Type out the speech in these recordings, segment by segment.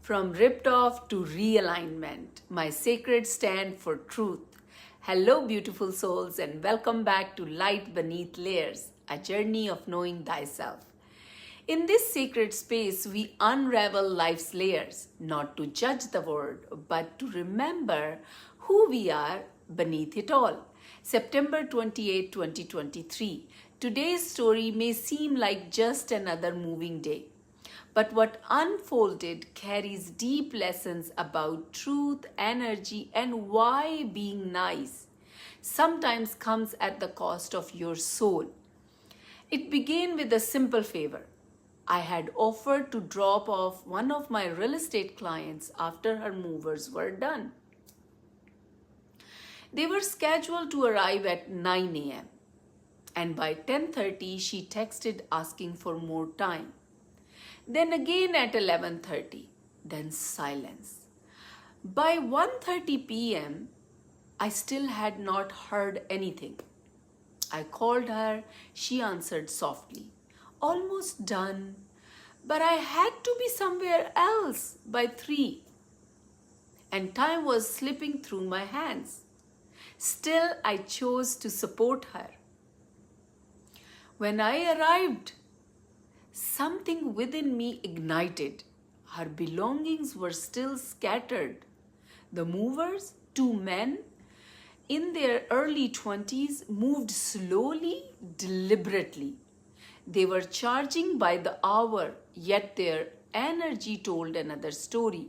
From ripped off to realignment, my sacred stand for truth. Hello, beautiful souls, and welcome back to Light Beneath Layers, a journey of knowing thyself. In this sacred space, we unravel life's layers, not to judge the world, but to remember who we are beneath it all. September 28, 2023. Today's story may seem like just another moving day. But what unfolded carries deep lessons about truth, energy, and why being nice sometimes comes at the cost of your soul. It began with a simple favor. I had offered to drop off one of my real estate clients after her movers were done. They were scheduled to arrive at 9 a.m. and by 10:30 she texted asking for more time. Then again at 11:30, then silence. By 1:30 p.m., I still had not heard anything. I called her, she answered softly, almost done, but I had to be somewhere else by 3. And time was slipping through my hands. Still, I chose to support her. When I arrived, something within me ignited. Her belongings were still scattered. The movers, 2 men in their early 20s, moved slowly, deliberately. They were charging by the hour, yet their energy told another story.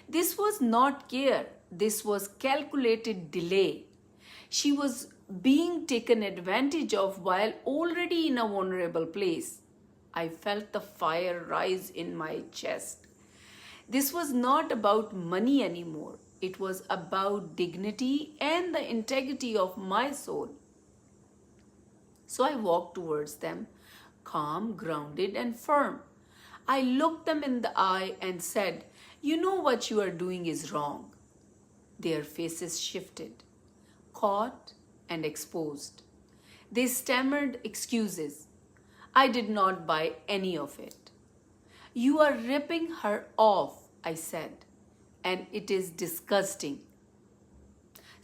This was not care. This was calculated delay. She was being taken advantage of while already in a vulnerable place. I felt the fire rise in my chest. This was not about money anymore. It was about dignity and the integrity of my soul. So I walked towards them, calm, grounded, and firm. I looked them in the eye and said, "You know what you are doing is wrong." Their faces shifted, caught and exposed. They stammered excuses. I did not buy any of it. "You are ripping her off," I said, "and it is disgusting."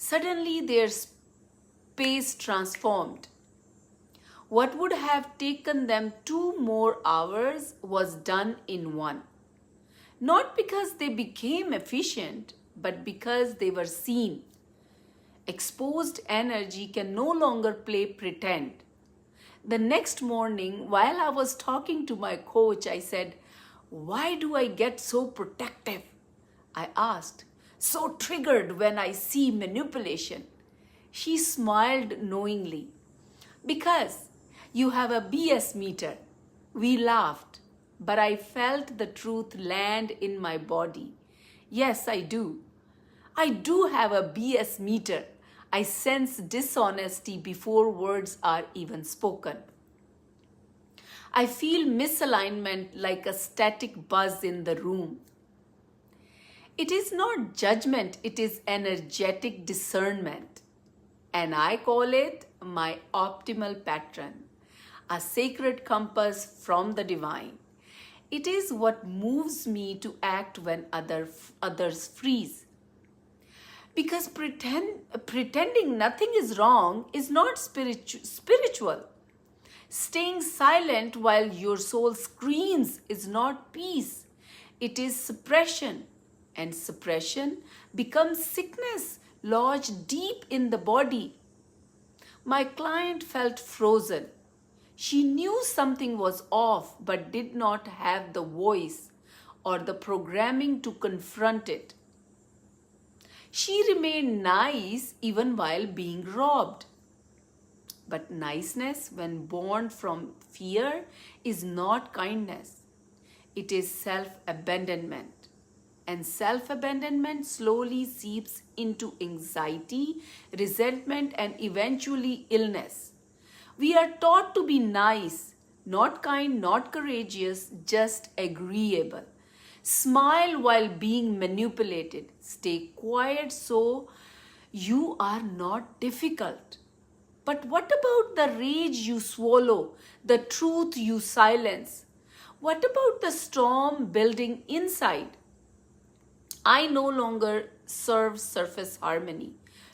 Suddenly their space transformed. What would have taken them 2 more hours was done in 1. Not because they became efficient, but because they were seen. Exposed energy can no longer play pretend. The next morning, while I was talking to my coach, I said, "Why do I get so protective?" I asked, "So triggered when I see manipulation." She smiled knowingly. "Because you have a BS meter." We laughed, but I felt the truth land in my body. Yes, I do. I do have a BS meter. I sense dishonesty before words are even spoken. I feel misalignment like a static buzz in the room. It is not judgment, it is energetic discernment. And I call it my optimal pattern, a sacred compass from the divine. It is what moves me to act when others freeze. Because pretending nothing is wrong is not spiritual. Staying silent while your soul screams is not peace. It is suppression. And suppression becomes sickness lodged deep in the body. My client felt frozen. She knew something was off but did not have the voice or the programming to confront it. She remained nice even while being robbed. But niceness, when born from fear, is not kindness. It is self-abandonment. And self-abandonment slowly seeps into anxiety, resentment, and eventually illness. We are taught to be nice, not kind, not courageous, just agreeable. Smile while being manipulated. Stay quiet so you are not difficult. But what about the rage you swallow, the truth you silence? What about the storm building inside? I no longer serve surface harmony.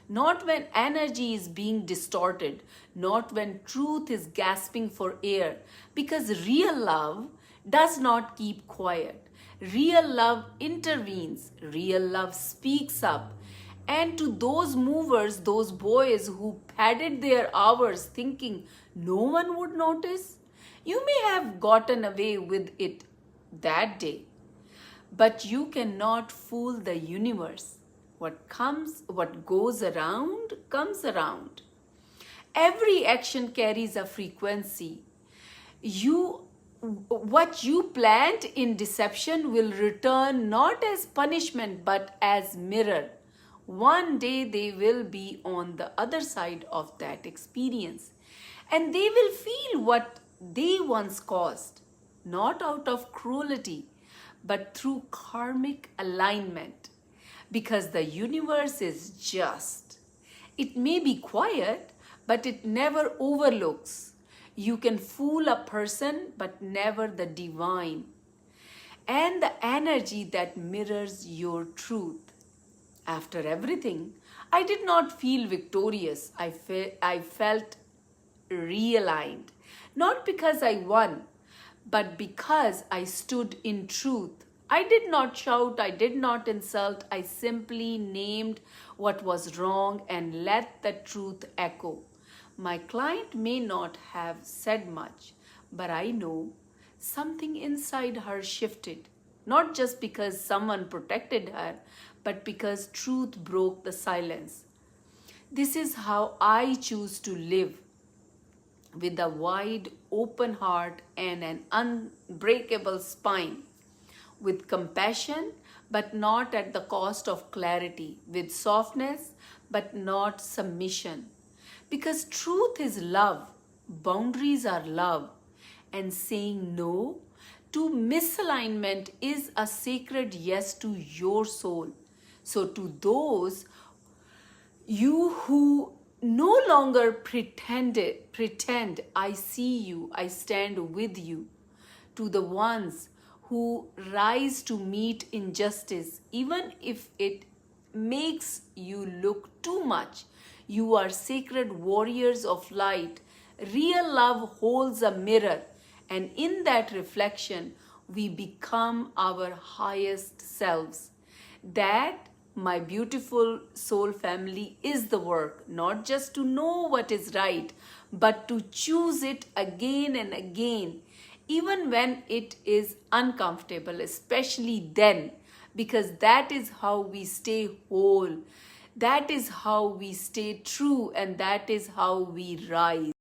Not when energy is being distorted, not when truth is gasping for air, because real love does not keep quiet. Real love intervenes, real love speaks up. And to those movers, those boys who padded their hours thinking no one would notice, you may have gotten away with it that day. But you cannot fool the universe. What goes around comes around. Every action carries a frequency. What you plant in deception will return not as punishment but as mirror. One day they will be on the other side of that experience, and they will feel what they once caused, not out of cruelty but through karmic alignment, because the universe is just. It may be quiet, but it never overlooks. You can fool a person, but never the divine and the energy that mirrors your truth. After everything, I did not feel victorious. I felt realigned. Not because I won, but because I stood in truth. I did not shout, I did not insult, I simply named what was wrong and let the truth echo. My client may not have said much, but I know something inside her shifted. Not just because someone protected her, but because truth broke the silence. This is how I choose to live, with a wide open heart and an unbreakable spine, with compassion but not at the cost of clarity, with softness but not submission. Because truth is love, boundaries are love, and saying no to misalignment is a sacred yes to your soul. So, to those you who no longer pretend, I see you, I stand with you. To the ones who rise to meet injustice, even if it makes you look too much, you are sacred warriors of light. Real love holds a mirror, and in that reflection, we become our highest selves. That, my beautiful soul family, is the work, not just to know what is right, but to choose it again and again, even when it is uncomfortable, especially then, because that is how we stay whole, that is how we stay true, and that is how we rise.